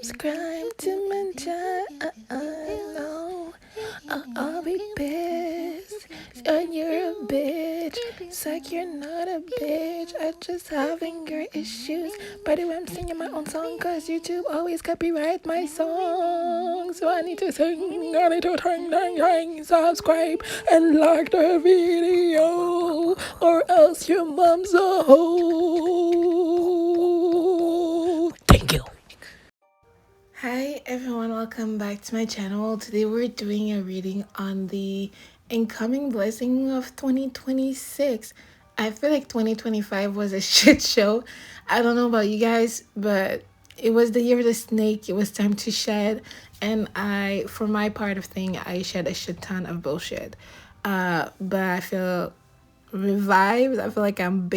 Subscribe to my channel. I'll be pissed. You're a bitch. It's like you're not a bitch. I just having your issues. By the way, I'm singing my own song because YouTube always copyright my songs. So I need to sing. I need to sing. Subscribe and like the video. Or else your mom's a hoe. Thank you. Hi everyone, welcome back to my channel. Today we're doing a reading on the incoming blessing of 2026. I feel like 2025 was a shit show. I don't know about you guys, but it was the year of the snake. It was time to shed, and for my part of thing, I shed a shit ton of bullshit. But I feel revived. I feel like I'm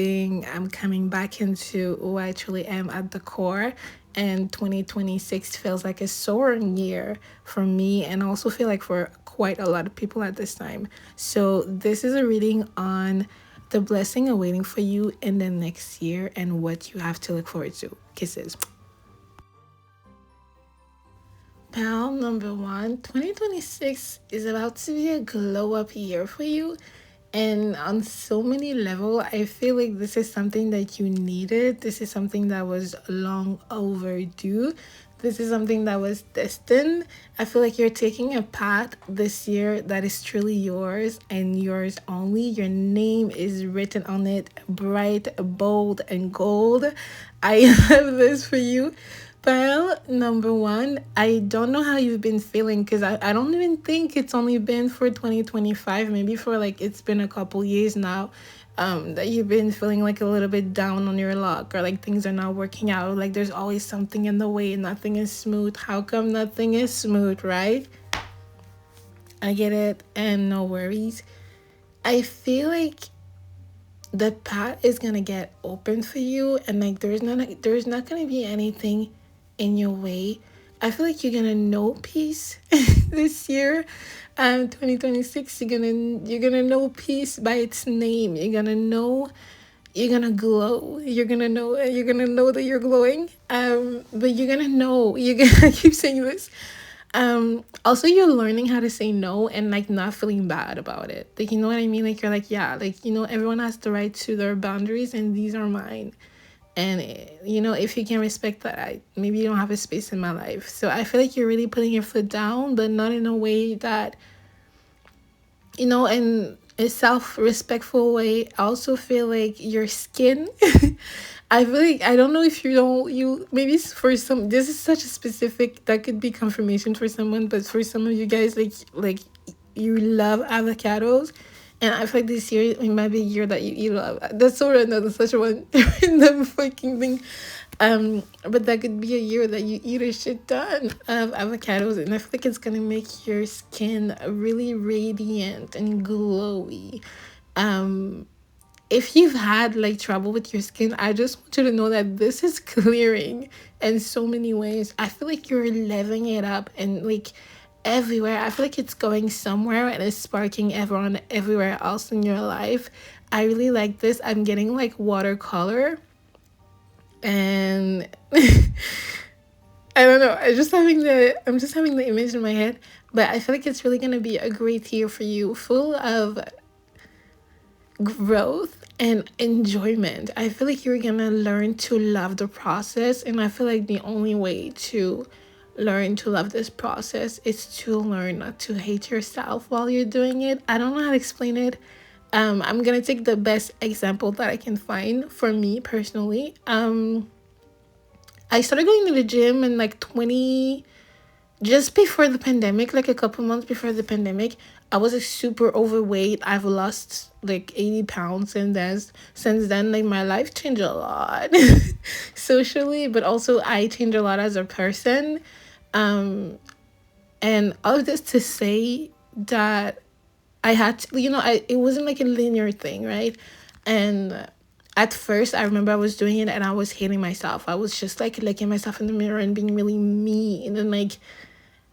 coming back into who I truly am at the core. And 2026 feels like a soaring year for me, and I also feel like for quite a lot of people at this time. So this is a reading on the blessing awaiting for you in the next year and what you have to look forward to. Kisses. Pal number one, 2026 is about to be a glow up year for you. And on so many levels, I feel like this is something that you needed. This is something that was long overdue. This is something that was destined. I feel like you're taking a path this year that is truly yours and yours only. Your name is written on it, bright, bold, and gold. I love this for you. Well, number one, I don't know how you've been feeling because I don't even think it's only been for 2025. Maybe for like it's been a couple years now that you've been feeling like a little bit down on your luck, or like things are not working out. Like there's always something in the way. Nothing is smooth. How come nothing is smooth, right? I get it, and no worries. I feel like the path is gonna get open for you, and like there's not gonna be anything in your way. I feel like you're gonna know peace this year. 2026, you're gonna know peace by its name. You're gonna glow. You're gonna know that you're glowing. But you're gonna know. You're gonna I keep saying this. Also you're learning how to say no and like not feeling bad about it. Like, you know what I mean? Like you're like, yeah, like, you know, everyone has the right to their boundaries and these are mine. And you know, if you can respect that, maybe you don't have a space in my life. So I feel like you're really putting your foot down, but not in a way that, you know, in a self-respectful way. I also feel like your skin I feel like, I don't know if you maybe it's for some, this is such a specific, that could be confirmation for someone, but for some of you guys, like you love avocados. And I feel like this year it might be a year that you eat a lot. That's so random. That's such a one random fucking thing. But that could be a year that you eat a shit ton of avocados, and I feel like it's gonna make your skin really radiant and glowy. If you've had like trouble with your skin, I just want you to know that this is clearing in so many ways. I feel like you're leveling it up and like everywhere. I feel like it's going somewhere and it's sparking everyone everywhere else in your life. I really like this. I'm getting like watercolor, and I don't know. I'm just having the image in my head, but I feel like it's really gonna be a great year for you, full of growth and enjoyment. I feel like you're gonna learn to love the process, and I feel like the only way to learn to love this process is to learn not to hate yourself while you're doing it. I don't know how to explain it. I'm gonna take the best example that I can find for me personally. I started going to the gym in like just before the pandemic, like a couple months before the pandemic. I was like super overweight. I've lost like 80 pounds, and since then, like my life changed a lot socially, but also I changed a lot as a person. And all of this to say that I had to, you know, it wasn't like a linear thing, right? And at first, I remember I was doing it and I was hating myself. I was just like looking myself in the mirror and being really mean and like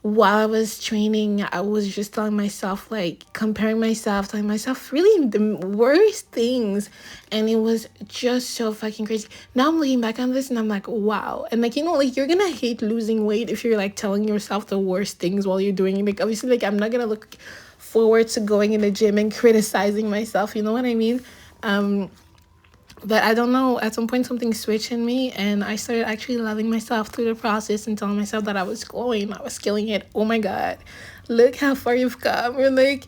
while I was training, I was just telling myself, like, comparing myself, telling myself really the worst things. And it was just so fucking crazy. Now I'm looking back on this and I'm like, wow. And, like, like, you're gonna hate losing weight if you're, like, telling yourself the worst things while you're doing it. Like, obviously, like, I'm not gonna look forward to going in the gym and criticizing myself. You know what I mean? But I don't know, at some point something switched in me and I started actually loving myself through the process and telling myself that I was glowing, I was killing it. Oh my God, look how far you've come. Or like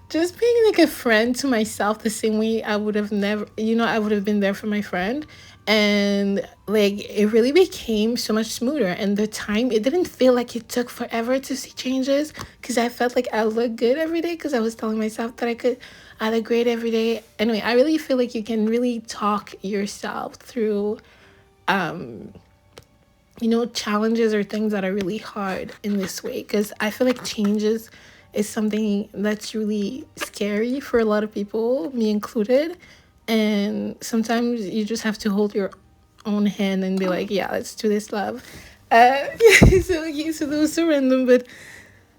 just being like a friend to myself the same way I would have never, I would have been there for my friend. And like it really became so much smoother. And the time, it didn't feel like it took forever to see changes because I felt like I looked good every day because I was telling myself that I look great every day. Anyway, I really feel like you can really talk yourself through challenges or things that are really hard in this way, because I feel like changes is something that's really scary for a lot of people, me included. And sometimes you just have to hold your own hand and be like, yeah, let's do this, love. So that was so random, but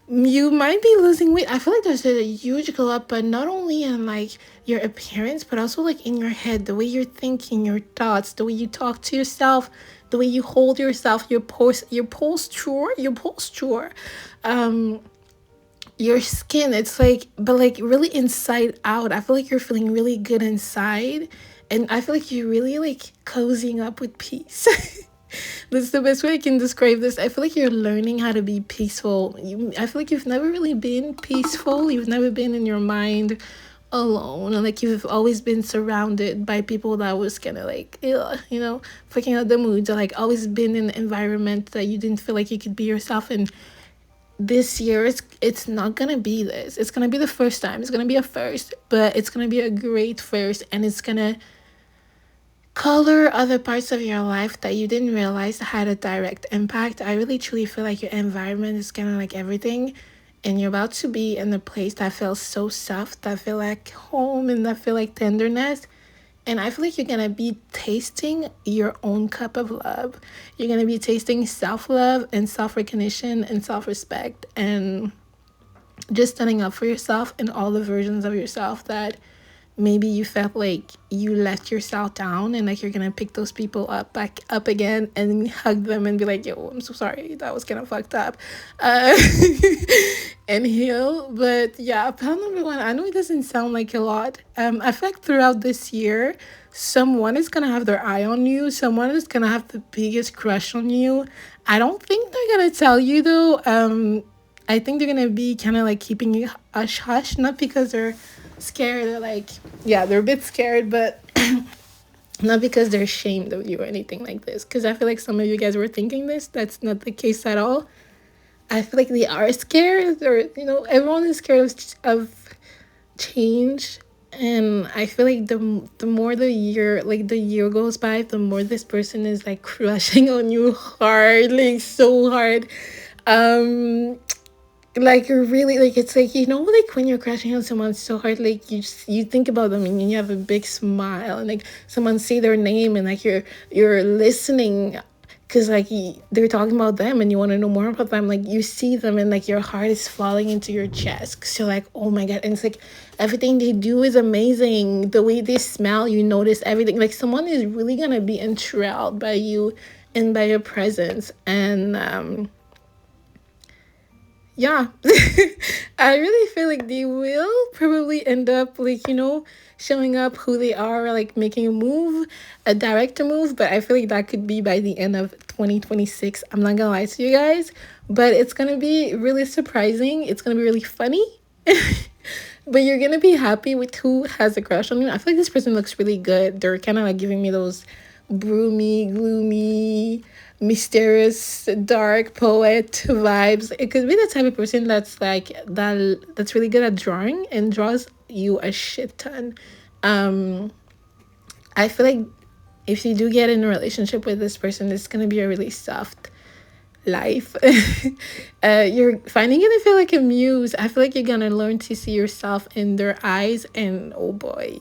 you might be losing weight. I feel like there's a huge glow up, but not only in like your appearance, but also like in your head, the way you're thinking, your thoughts, the way you talk to yourself, the way you hold yourself, your posture, your skin. It's like, but like really inside out. I feel like you're feeling really good inside, and I feel like you're really like cozying up with peace. That's the best way I can describe this. I feel like you're learning how to be peaceful. I feel like you've never really been peaceful. You've never been in your mind alone. And like you've always been surrounded by people that was kind of like, ugh, fucking out the moods. Or like always been in an environment that you didn't feel like you could be yourself. And this year, it's not gonna be this. It's gonna be the first time. It's gonna be a first, but it's gonna be a great first. And it's gonna color other parts of your life that you didn't realize had a direct impact. I really truly feel like your environment is kind of like everything, and you're about to be in a place that feels so soft, that feel like home, and that feel like tenderness. And I feel like you're gonna be tasting your own cup of love. You're gonna be tasting self-love and self-recognition and self-respect, and just standing up for yourself and all the versions of yourself that maybe you felt like you let yourself down, and like you're gonna pick those people back up again and hug them and be like, yo, I'm so sorry, that was kind of fucked up, uh and heal. But yeah, plan number one, I know it doesn't sound like a lot. I feel like throughout this year someone is gonna have their eye on you, someone is gonna have the biggest crush on you. I don't think they're gonna tell you though. I think they're gonna be kind of like keeping you hush hush, not because they're scared. They're like, yeah, they're a bit scared, but not because they're ashamed of you or anything like this. Because I feel like some of you guys were thinking this. That's not the case at all. I feel like they are scared, or everyone is scared of change. And I feel like the more the year goes by, the more this person is like crushing on you hard, like so hard. Like really, like it's like, like when you're crashing on someone so hard, like you think about them and you have a big smile, and like someone say their name and like you're listening because like they're talking about them and you want to know more about them. Like you see them and like your heart is falling into your chest because you're like, oh my God. And it's like everything they do is amazing. The way they smell, you notice everything. Like someone is really gonna be enthralled by you and by your presence. And yeah. I really feel like they will probably end up like, showing up who they are, like making a move, a director move. But I feel like that could be by the end of 2026. I'm not gonna lie to you guys, but it's gonna be really surprising. It's gonna be really funny. But you're gonna be happy with who has a crush on you. I feel like this person looks really good. They're kind of like giving me those broomy, gloomy, mysterious, dark poet vibes. It could be the type of person that's like that's really good at drawing and draws you a shit ton. I feel like if you do get in a relationship with this person, it's gonna be a really soft life. You're finally gonna feel like a muse. I feel like you're gonna learn to see yourself in their eyes, and oh boy,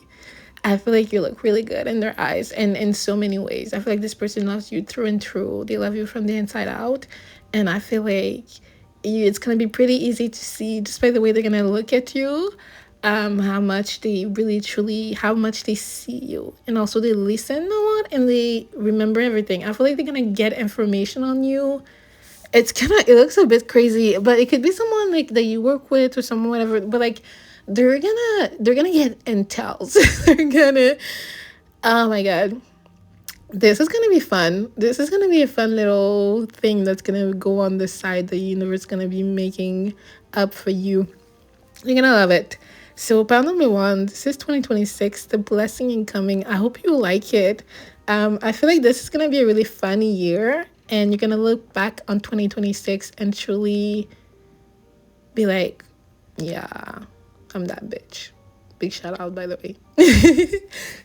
I feel like you look really good in their eyes, and in so many ways. I feel like this person loves you through and through. They love you from the inside out. And I feel like it's gonna be pretty easy to see just by the way they're gonna look at you, how much they really truly, how much they see you, and also they listen a lot and they remember everything. I feel like they're gonna get information on you. It's kind of, it looks a bit crazy, but it could be someone like that you work with or someone whatever. But like they're gonna get intels. They're gonna, oh my god, this is gonna be fun. This is gonna be a fun little thing that's gonna go on the side. The universe gonna be making up for you. You're gonna love it. So pound number one, this is 2026, the blessing incoming. I hope you like it. I feel like this is gonna be a really fun year, and you're gonna look back on 2026 and truly be like, yeah, I'm that bitch. Big shout out, by the way.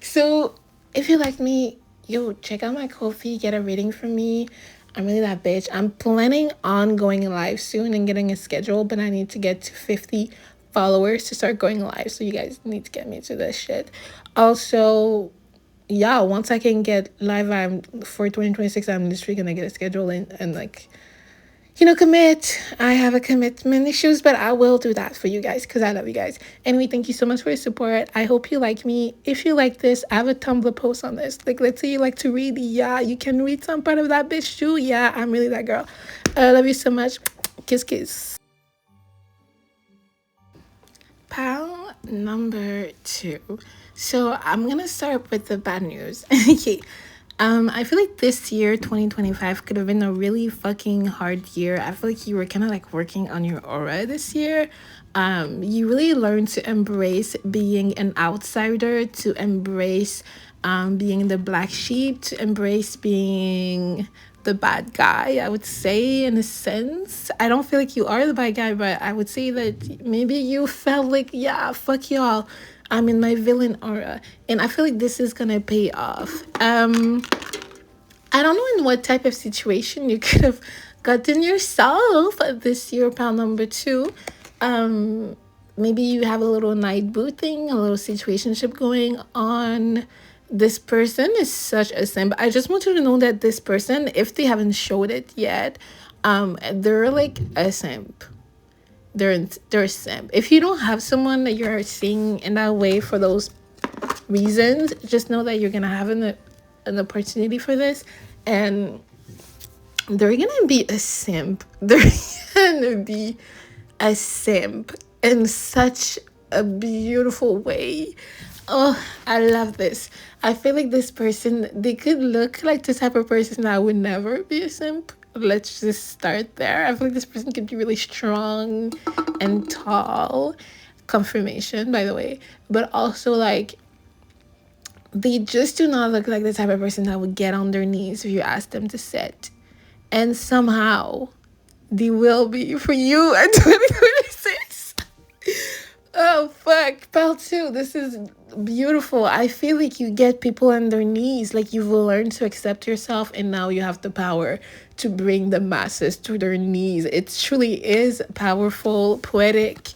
So if you like me, yo, check out my Ko-fi, get a reading from me. I'm really that bitch. I'm planning on going live soon and getting a schedule, but I need to get to 50 followers to start going live. So you guys need to get me to this shit. Also, yeah, once I can get live, I'm for 2026, I'm literally gonna get a schedule and like, commit. I have a commitment issues, but I will do that for you guys because I love you guys. Anyway, thank you so much for your support. I hope you like me. If you like this, I have a Tumblr post on this. Like, let's say you like to read. Yeah, you can read some part of that bitch too. Yeah, I'm really that girl. I love you so much. Kiss, kiss. Pal number two. So I'm gonna start with the bad news. Okay. I feel like this year, 2025, could have been a really fucking hard year. I feel like you were kind of like working on your aura this year. You really learned to embrace being an outsider, to embrace being the black sheep, to embrace being the bad guy, I would say, in a sense. I don't feel like you are the bad guy, but I would say that maybe you felt like, yeah, fuck y'all, I'm in my villain aura. And I feel like this is gonna pay off. I don't know in what type of situation you could have gotten yourself this year, pal number two. Maybe you have a little night boo thing, a little situationship going on. This person is such a simp. I just want you to know that this person, if they haven't showed it yet, they're like a simp. They're a simp. If you don't have someone that you're seeing in that way for those reasons, just know that you're gonna have an opportunity for this, and they're gonna be a simp. They're gonna be a simp in such a beautiful way. Oh, I love this. I feel like this person, they could look like the type of person that would never be a simp. Let's just start there. I feel like this person could be really strong and tall. Confirmation, by the way. But also, like, they just do not look like the type of person that would get on their knees if you ask them to sit. And somehow, they will be for you at 2026. Oh, fuck. Part two. This is beautiful. I feel like you get people on their knees. Like, you've learned to accept yourself, and now you have the power to bring the masses to their knees. It truly is powerful, poetic,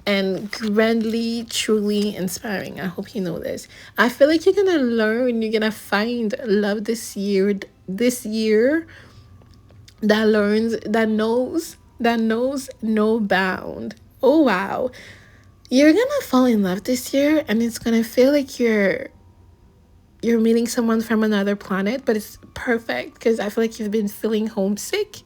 and grandly, truly inspiring. I hope you know this. I feel like you're gonna learn, you're gonna find love this year. This year that learns, that knows no bound. Oh, wow. You're gonna fall in love this year, and it's gonna feel like you're meeting someone from another planet, but it's perfect because I feel like you've been feeling homesick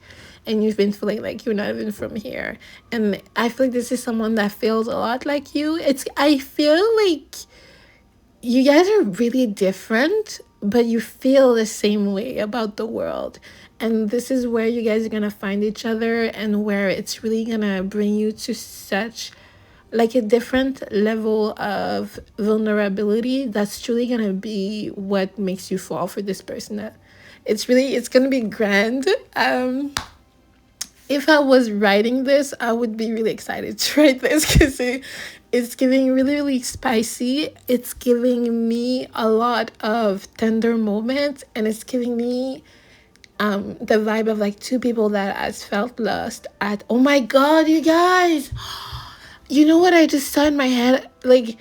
and you've been feeling like you're not even from here. And I feel like this is someone that feels a lot like you. I feel like you guys are really different, but you feel the same way about the world. And this is where you guys are gonna find each other, and where it's really gonna bring you to such like a different level of vulnerability that's truly gonna be what makes you fall for this person. That it's gonna be grand. If I was writing this, I would be really excited to write this because it's giving really, really spicy. It's giving me a lot of tender moments, and it's giving me the vibe of like two people that has felt lost at, oh my god, you guys, you know what I just saw in my head? Like,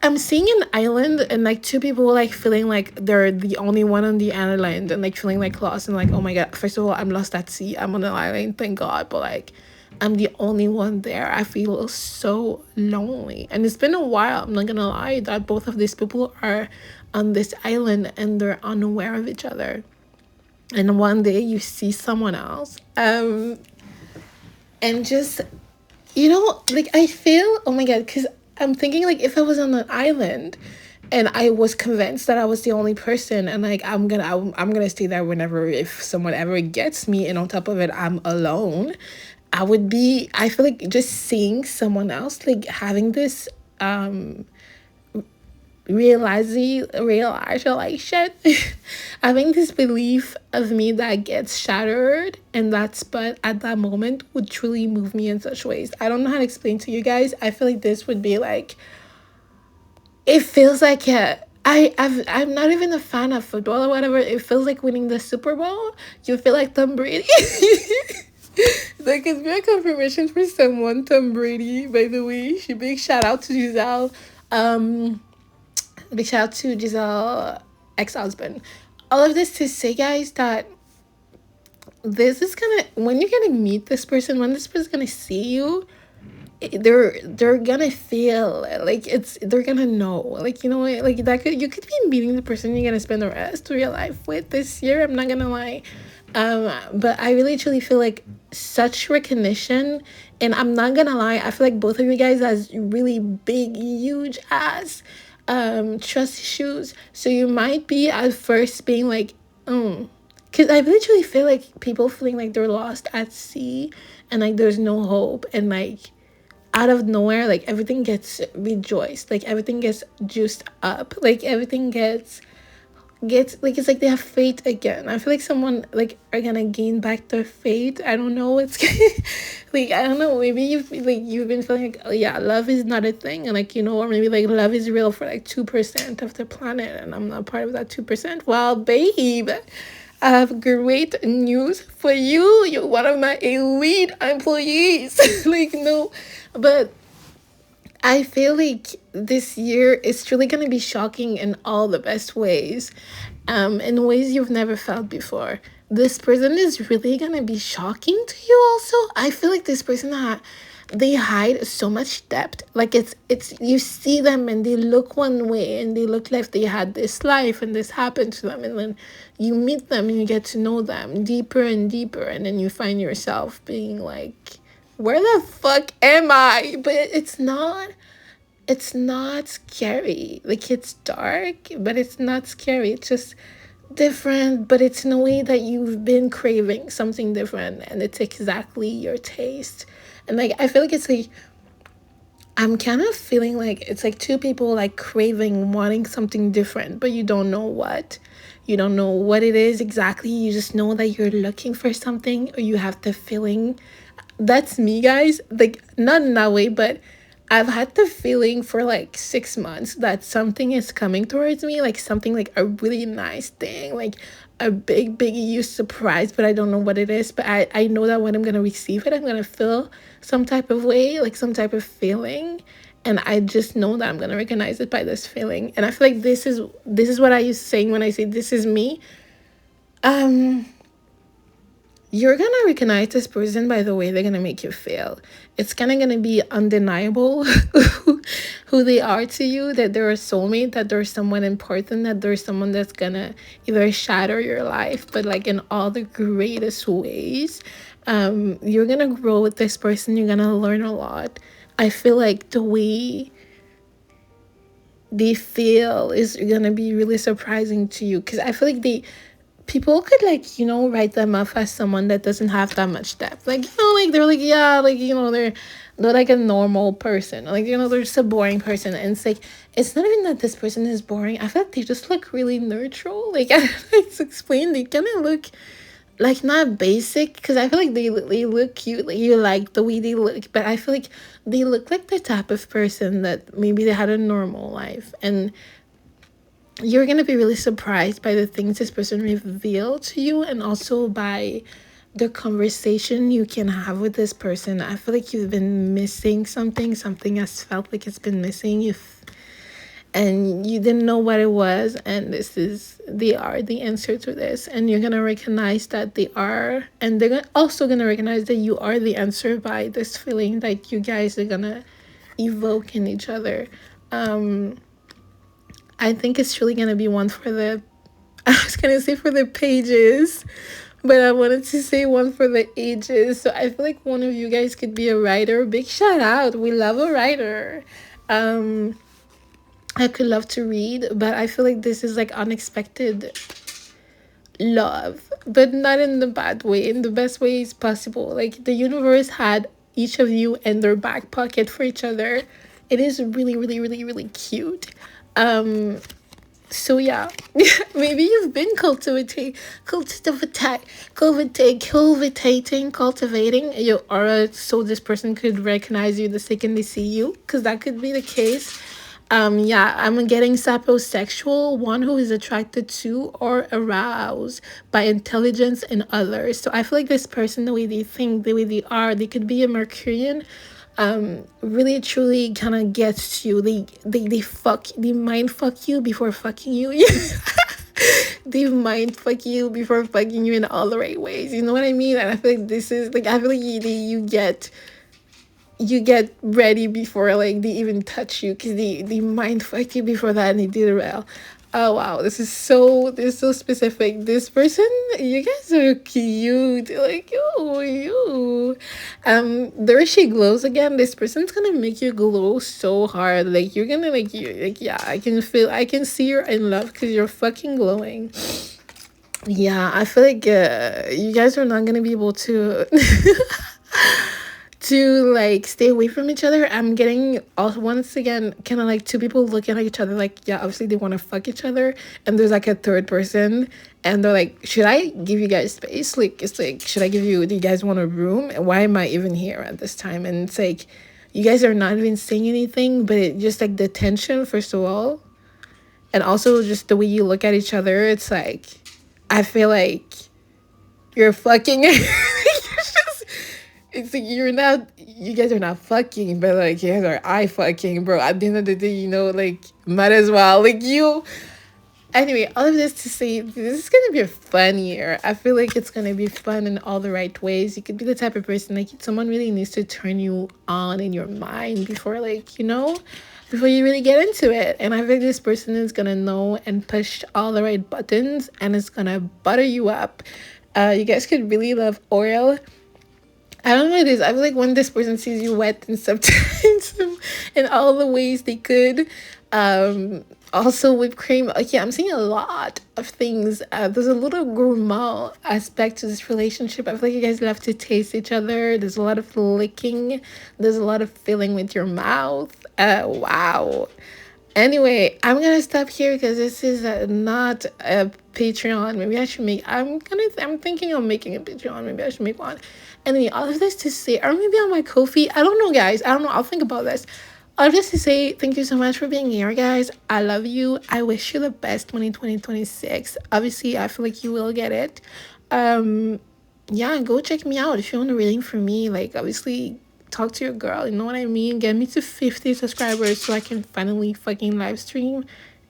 I'm seeing an island and like two people like feeling like they're the only one on the island and like feeling like lost and like, oh my god, first of all, I'm lost at sea. I'm on an island, thank God. But like, I'm the only one there. I feel so lonely. And it's been a while, I'm not gonna lie, that both of these people are on this island and they're unaware of each other. And one day you see someone else. And just, like I feel, oh my God, because I'm thinking like if I was on an island and I was convinced that I was the only person and like I'm gonna stay there whenever if someone ever gets me, and on top of it I'm alone, I feel like just seeing someone else like having this realization having this belief of me that gets shattered, and that spot at that moment would truly move me in such ways. I don't know how to explain to you guys. I feel like this would be like, it feels like I'm not even a fan of football or whatever. It feels like winning the Super Bowl. You feel like Tom Brady. Like it's been a confirmation for someone, Tom Brady, by the way. Big shout out to Giselle. Um Big shout out to Giselle ex-husband. All of this to say, guys, that this is gonna, when you're gonna meet this person, when this person's gonna see you, they're gonna feel like they're gonna know, like, like that you could be meeting the person you're gonna spend the rest of your life with this year. I'm not gonna lie. But I really truly feel like such recognition, and I'm not gonna lie, I feel like both of you guys has really big, huge ass trust issues. So you might be at first being like, because I literally feel like people feeling like they're lost at sea and like there's no hope, and like out of nowhere, like everything gets rejoiced, like everything gets juiced up, like everything gets like, it's like they have faith again. I feel like someone like are gonna gain back their faith. I don't know what's like, I don't know, maybe you've been feeling like, oh yeah, love is not a thing, and like, or maybe like love is real for like 2% of the planet and I'm not part of that 2%. Well, babe, I have great news for you. You're one of my elite employees. Like, no, but I feel like this year is truly going to be shocking in all the best ways, in ways you've never felt before. This person is really going to be shocking to you also. I feel like this person, they hide so much depth. Like it's you see them and they look one way and they look like they had this life and this happened to them, and then you meet them and you get to know them deeper and deeper, and then you find yourself being like, where the fuck am I? But it's not scary. Like it's dark, but it's not scary. It's just different, but it's in a way that you've been craving something different and it's exactly your taste. And like I feel like it's like, I'm kind of feeling like it's like two people like craving, wanting something different, but you don't know what. You don't know what it is exactly. You just know that you're looking for something, or you have the feeling. That's me, guys. Like, not in that way, but I've had the feeling for like 6 months that something is coming towards me, like something like a really nice thing, like a big huge surprise, but I don't know what it is. But I know that when I'm gonna receive it, I'm gonna feel some type of way, like some type of feeling. And I just know that I'm gonna recognize it by this feeling. And I feel like this is what I use saying when I say this is me. Um you're gonna recognize this person by the way they're gonna make you feel. It's kind of gonna be undeniable who they are to you, that they're a soulmate, that there's someone important, that there's someone that's gonna either shatter your life, but like in all the greatest ways. You're gonna grow with this person, you're gonna learn a lot. I feel like the way they feel is gonna be really surprising to you, because I feel like people could like, write them off as someone that doesn't have that much depth, like, like they're like, yeah, like, they're like a normal person, like, they're just a boring person. And it's like, it's not even that this person is boring. I feel like they just look really neutral, like I don't know how to explain. They kind of look like not basic, because I feel like they look cute, like you like the way they look, but I feel like they look like the type of person that maybe they had a normal life. And you're going to be really surprised by the things this person revealed to you, and also by the conversation you can have with this person. I feel like you've been missing something has felt like it's been missing. and you didn't know what it was, and they are the answer to this, and you're gonna recognize that they are, and also gonna recognize that you are the answer by this feeling that you guys are gonna evoke in each other. I think it's really gonna be one for the I was gonna say for the pages, but I wanted to say one for the ages. So I feel like one of you guys could be a writer. Big shout out. We love a writer. Um, I could love to read, but I feel like this is like unexpected love, but not in the bad way, in the best ways possible. Like the universe had each of you in their back pocket for each other. It is really, really, really, really cute. So yeah, maybe you've been cultivating your aura, so this person could recognize you the second they see you, because that could be the case. Yeah, I'm getting sapiosexual, one who is attracted to or aroused by intelligence in others. So I feel like this person, the way they think, the way they are, they could be a Mercurian, really truly kind of gets you. They mind fuck you before fucking you. They mind fuck you before fucking you in all the right ways, you know what I mean? And I feel like this is like, I feel like you get ready before like they even touch you, because they mind fuck you before that, and they do the well. Oh wow, this is so specific. This person, you guys are cute. Like you. There she glows again. This person's gonna make you glow so hard. Like you're gonna like yeah. I can see you're in love because you're fucking glowing. Yeah, I feel like you guys are not gonna be able to to like stay away from each other. I'm getting also once again kind of like two people looking at each other like, yeah, obviously they want to fuck each other, and there's like a third person, and they're like, should I give you guys space? Like it's like, should I give you? Do you guys want a room? And why am I even here at this time? And it's like, you guys are not even saying anything, but it just like the tension first of all, and also just the way you look at each other. It's like, I feel like you're fucking. It's like you guys are not fucking, but like you guys are I fucking, bro. At the end of the day, like might as well. Like you anyway, all of this to say this is gonna be a fun year. I feel like it's gonna be fun in all the right ways. You could be the type of person like someone really needs to turn you on in your mind before before you really get into it. And I think this person is gonna know and push all the right buttons, and it's gonna butter you up. You guys could really love oil. I don't know what it is. I feel like when this person sees you wet and sometimes in all the ways they could. Also whipped cream. Okay, I'm seeing a lot of things. There's a little gourmand aspect to this relationship. I feel like you guys love to taste each other. There's a lot of licking. There's a lot of filling with your mouth. Wow. Anyway, I'm gonna stop here because this is not a Patreon. Maybe I should make. I'm thinking of making a Patreon. Maybe I should make one. Anyway, all of this to say, or maybe on my Ko-fi. I don't know, guys. I don't know. I'll think about this. All of this to say, thank you so much for being here, guys. I love you. I wish you the best 2026. Obviously, I feel like you will get it. Yeah, go check me out if you want a reading for me. Like, obviously, talk to your girl, you know what I mean? Get me to 50 subscribers so I can finally fucking live stream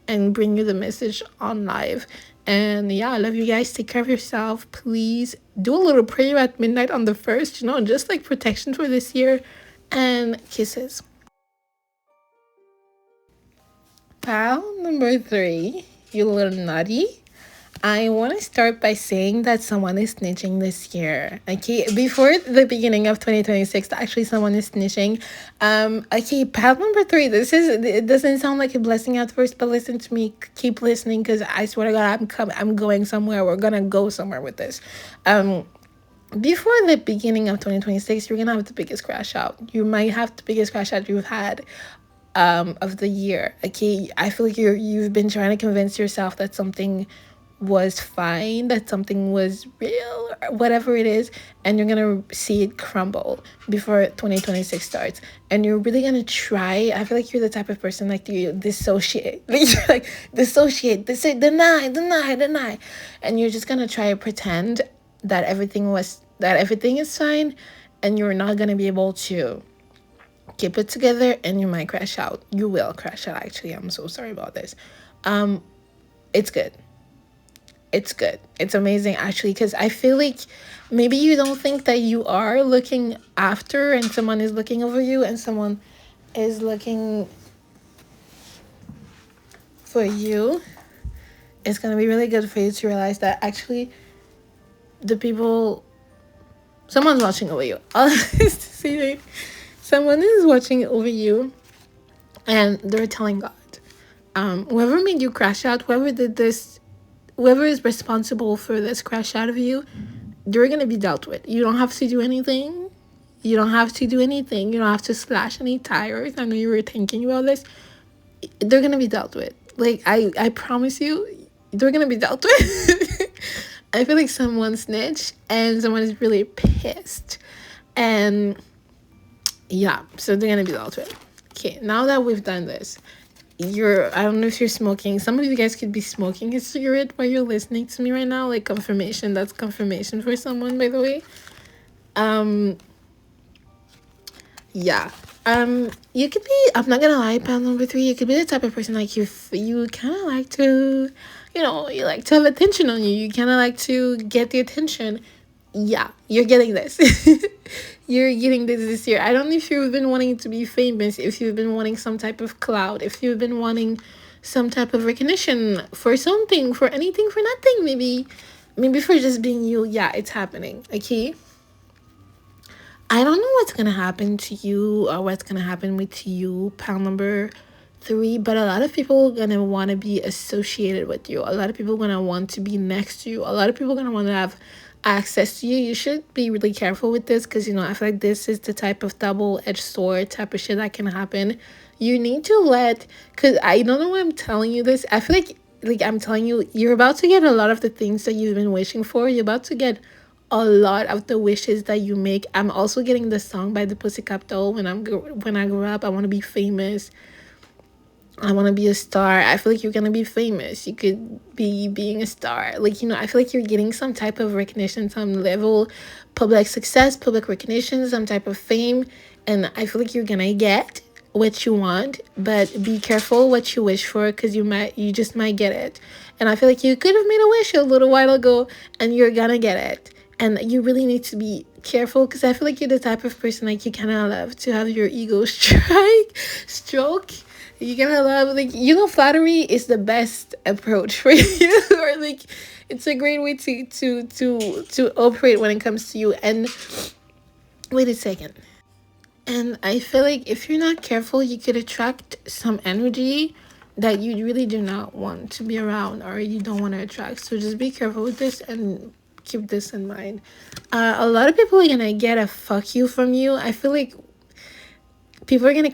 and bring you the message on live. And yeah, I love you guys. Take care of yourself. Please do a little prayer at midnight on the 1st, just like protection for this year. And kisses. Pal number 3, you little nutty. I want to start by saying that someone is snitching this year. Okay, before the beginning of 2026, actually someone is snitching. Okay, path number 3. It doesn't sound like a blessing at first, but listen to me. Keep listening, because I swear to God, I'm going somewhere. We're gonna go somewhere with this. Before the beginning of 2026, you're gonna have the biggest crash out. You might have the biggest crash out you've had of the year. Okay, I feel like you've been trying to convince yourself that something was fine, that something was real, or whatever it is, and you're gonna see it crumble before 2026 starts. And you're really gonna try. I feel like you're the type of person like you dissociate, like dissociate, deny, and you're just gonna try to pretend that everything is fine, and you're not gonna be able to Keep it together and you might crash out. You will crash out, actually. I'm so sorry about this. It's good. It's good. It's amazing, actually, because I feel like maybe you don't think that you are looking after and someone is looking over you and someone is looking for you. It's going to be really good for you to realize that actually the people, someone's watching over you. All this to say, someone is watching over you and they're telling God, whoever made you crash out, whoever did this, whoever is responsible for this crash out of you, they're going to be dealt with. You don't have to do anything. You don't have to do anything. You don't have to slash any tires. I know you were thinking about this. They're going to be dealt with. Like, I promise you, they're going to be dealt with. I feel like someone snitched and someone is really pissed. And yeah, so they're going to be dealt with. Okay, now that we've done this, I don't know if you're smoking. Some of you guys could be smoking a cigarette while you're listening to me right now. Like, confirmation. That's confirmation for someone, by the way. Yeah. You could be, I'm not gonna lie, pal number 3, you could be the type of person like you kind of like to, you like to have attention on you. You kind of like to get the attention. Yeah, you're getting this. You're getting this year. I don't know if you've been wanting to be famous, if you've been wanting some type of clout, if you've been wanting some type of recognition for something, for anything, for nothing, maybe for just being you. Yeah, it's happening. Okay. I don't know what's gonna happen to you or what's gonna happen with you, pal number 3, but a lot of people are gonna want to be associated with you. A lot of people are gonna want to be next to you. A lot of people are gonna want to have access to you. You should be really careful with this because I feel like this is the type of double-edged sword type of shit that can happen. You need to because I don't know why I'm telling you this. I feel like I'm telling you, you're about to get a lot of the things that you've been wishing for. You're about to get a lot of the wishes that you make. I'm also getting the song by the Pussycat Doll, when I grow up, I want to be famous. I want to be a star. I feel like you're going to be famous. You could be being a star. Like, I feel like you're getting some type of recognition, some level, public success, public recognition, some type of fame. And I feel like you're going to get what you want, but be careful what you wish for because you just might get it. And I feel like you could have made a wish a little while ago and you're going to get it. And you really need to be careful because I feel like you're the type of person like you kind of love to have your ego stroke. You kind of love flattery is the best approach for you, or like it's a great way to operate when it comes to you. And wait a second. And I feel like if you're not careful, you could attract some energy that you really do not want to be around or you don't want to attract. So just be careful with this and keep this in mind. A lot of people are gonna get a fuck you from you. I feel like people are gonna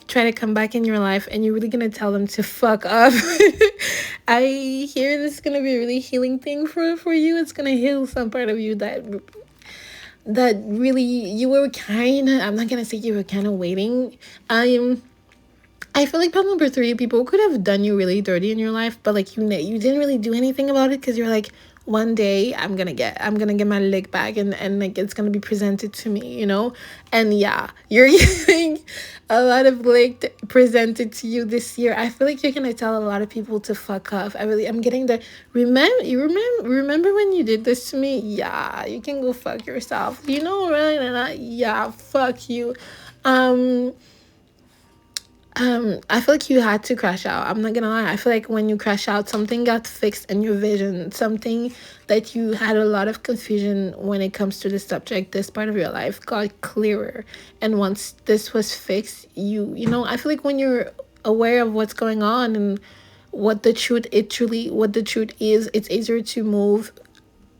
try to come back in your life, and you're really gonna tell them to fuck off. I hear this is gonna be a really healing thing for you. It's gonna heal some part of you that really you were I'm not gonna say you were kind of waiting. I feel like part number 3, people could have done you really dirty in your life, but like you didn't really do anything about it because you're like, one day I'm gonna get my leg back and like it's gonna be presented to me, and yeah, you're getting a lot of leg presented to you this year. I feel like you're gonna tell a lot of people to fuck off. I'm getting the remember when you did this to me? Yeah, you can go fuck yourself, right? Yeah, fuck you. I feel like you had to crash out. I'm not gonna lie. I feel like when you crash out, something got fixed in your vision. Something that you had a lot of confusion when it comes to this subject, this part of your life got clearer. And once this was fixed, I feel like when you're aware of what's going on and what the truth is, it's easier to move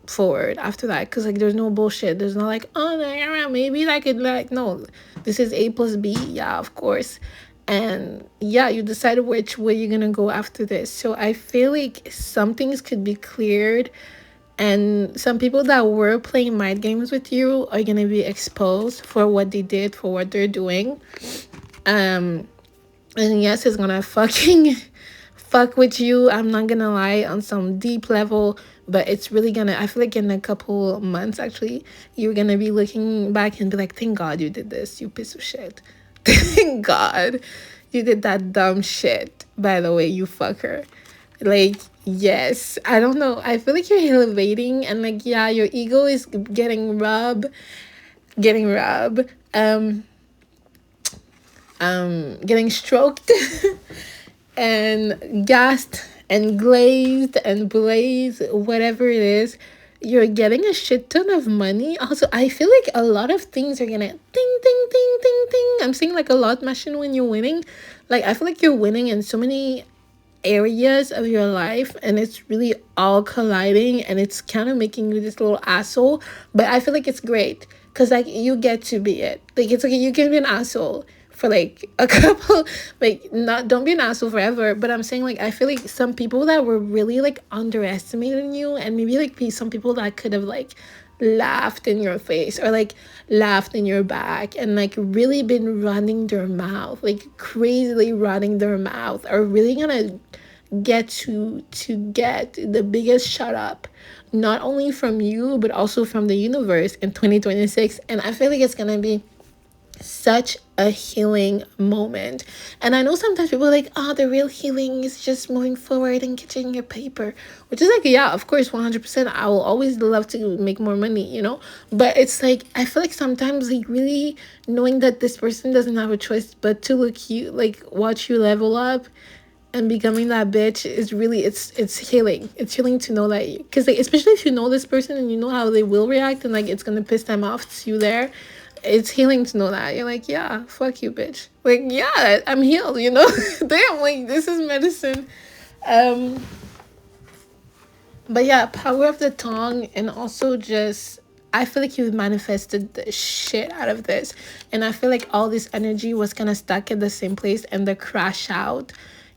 forward after that because like there's no bullshit. There's no like, oh no, maybe I could no, this is A plus B. Yeah, of course. And yeah, you decide which way you're gonna go after this. So I feel like some things could be cleared, and some people that were playing mind games with you are gonna be exposed for what they did, for what they're doing. And yes, it's gonna fucking fuck with you. I'm not gonna lie, on some deep level, but it's really gonna, I feel like in a couple months actually, you're gonna be looking back and be like, thank God you did this, you piece of shit. Thank God you did that dumb shit. By the way, you fucker. Like, yes, I don't know. I feel like you're elevating, and like, yeah, your ego is getting rubbed, getting stroked, and gassed and glazed and blazed, whatever it is. You're getting a shit ton of money. Also, I feel like a lot of things are gonna ding, ding, ding, ding, ding. I'm seeing like a lot machine when you're winning. Like, I feel like you're winning in so many areas of your life, and it's really all colliding, and it's kind of making you this little asshole. But I feel like it's great because like you get to be it. Like, it's okay, you can be an asshole for like a couple, like, not, don't be an asshole forever, but I'm saying, like, I feel like some people that were really like underestimating you, and maybe like some people that could have like laughed in your face or like laughed in your back and like really been running their mouth, like crazily running their mouth, are really gonna get the biggest shut up, not only from you but also from the universe in 2026. And I feel like it's gonna be such a healing moment. And I know sometimes people are like, oh, the real healing is just moving forward and getting your paper, which is like, yeah, of course, 100%. I will always love to make more money, you know? But it's like, I feel like sometimes, like, really knowing that this person doesn't have a choice but to look you, like, watch you level up and becoming that bitch is really, it's healing. It's healing to know that, because like, especially if you know this person and you know how they will react and like it's gonna piss them off to you there, it's healing to know that you're like, yeah, fuck you, bitch. Like, yeah, I'm healed, you know. Damn, like, this is medicine. um but yeah, power of the tongue. And also just, I feel like you've manifested the shit out of this. And I feel like all this energy was kind of stuck in the same place, and the crash out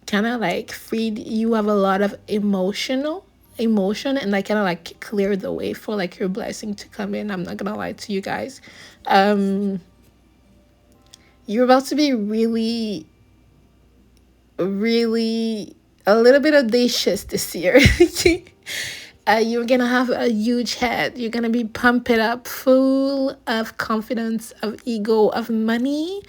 kind of like freed you of a lot of emotion, and like kind of like cleared the way for like your blessing to come in. I'm not gonna lie to you guys. um you're about to be really, really a little bit audacious this year. You're gonna have a huge head. You're gonna be pumped up, full of confidence, of ego, of money,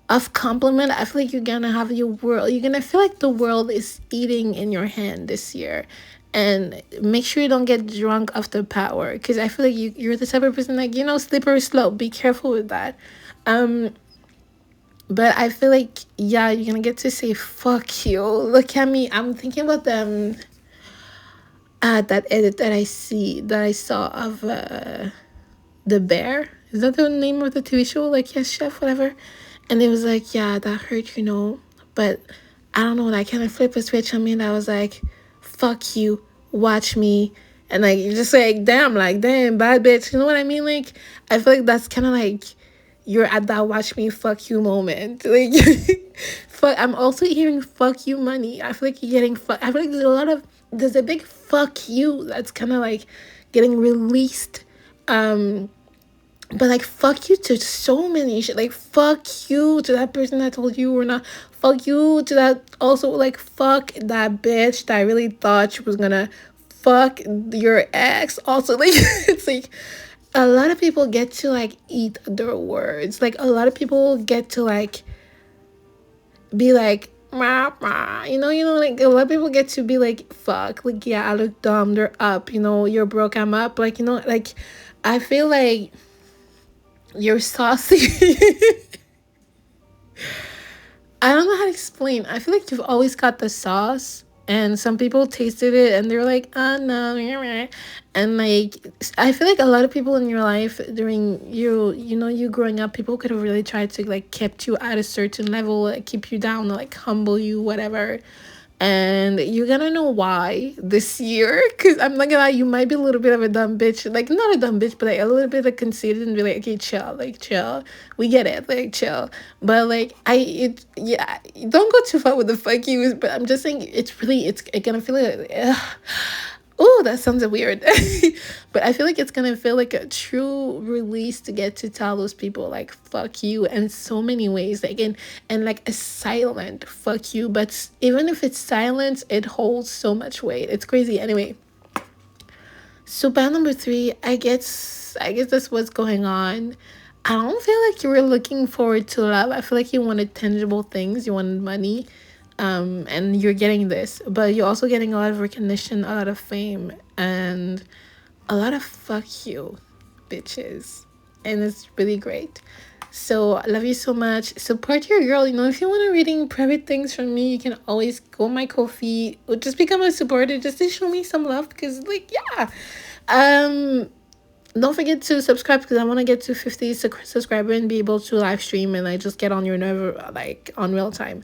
of compliment. I feel like you're gonna have your world. You're gonna feel like the world is eating in your hand this year. And make sure you don't get drunk off the power, because I feel like you're the type of person, like, you know, slippery slope. Be careful with that. Um, but I feel like, yeah, you're gonna get to say fuck you. Look at me. I'm thinking about them. That edit that I saw of the bear. Is that the name of the TV show? Like, yes, chef, whatever. And it was like, yeah, that hurt, you know. But I don't know, that kind of flip a switch on me, and I was like, fuck you, watch me. And like, you're just like, damn, bad bitch. You know what I mean? Like, I feel like that's kind of like, you're at that watch me fuck you moment. Like, fuck. I'm also hearing fuck you money. I feel like you're getting fuck. I feel like there's a big fuck you that's kind of like getting released. But like, fuck you to so many shit. Like, fuck you to that person that told you we're not. Fuck you to that. Also, like, fuck that bitch that I really thought she was gonna fuck your ex. Also, like, it's like a lot of people get to like eat their words. Like, a lot of people get to like be like, "Mah, mah." Like, a lot of people get to be like, fuck, like, yeah, I look dumb, they're up, you're broke, I'm up. Like, like, I feel like you're saucy. I don't know how to explain. I feel like you've always got the sauce, and some people tasted it and they're like, oh no, and like, I feel like a lot of people in your life during you growing up, people could have really tried to like kept you at a certain level, like keep you down, like humble you, whatever. And you're gonna know why this year, because I'm not gonna lie, you might be a little bit of a dumb bitch, like not a dumb bitch, but like a little bit of conceited, and be like, okay, chill, like, chill, we get it, like, chill. But like, yeah, don't go too far with the fuck yous, but I'm just saying, it's gonna feel like, oh, that sounds weird. But I feel like it's gonna feel like a true release to get to tell those people like fuck you in so many ways, like, and like a silent fuck you, but even if it's silence, it holds so much weight. It's crazy. Anyway, so band number 3, I guess that's what's going on. I don't feel like you were looking forward to love. I feel like you wanted tangible things, you wanted money, and you're getting this, but you're also getting a lot of recognition, a lot of fame, and a lot of fuck you, bitches. And it's really great. So I love you so much. Support your girl. You know, if you want to reading private things from me, you can always go on my Ko-fi or just become a supporter just to show me some love. Because, like, yeah. Don't forget to subscribe because I want to get to 50 subscribers and be able to live stream and just get on your nerve like on real time.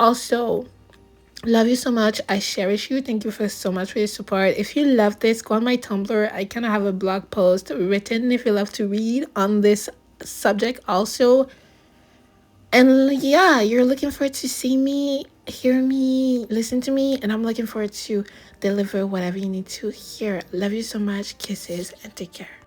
Also, love you so much. I cherish you. Thank you for so much for your support. If you love this, go on my Tumblr. I kind of have a blog post written if you love to read on this subject also. And yeah, you're looking forward to see me, hear me, listen to me, and I'm looking forward to deliver whatever you need to hear. Love you so much. Kisses and take care.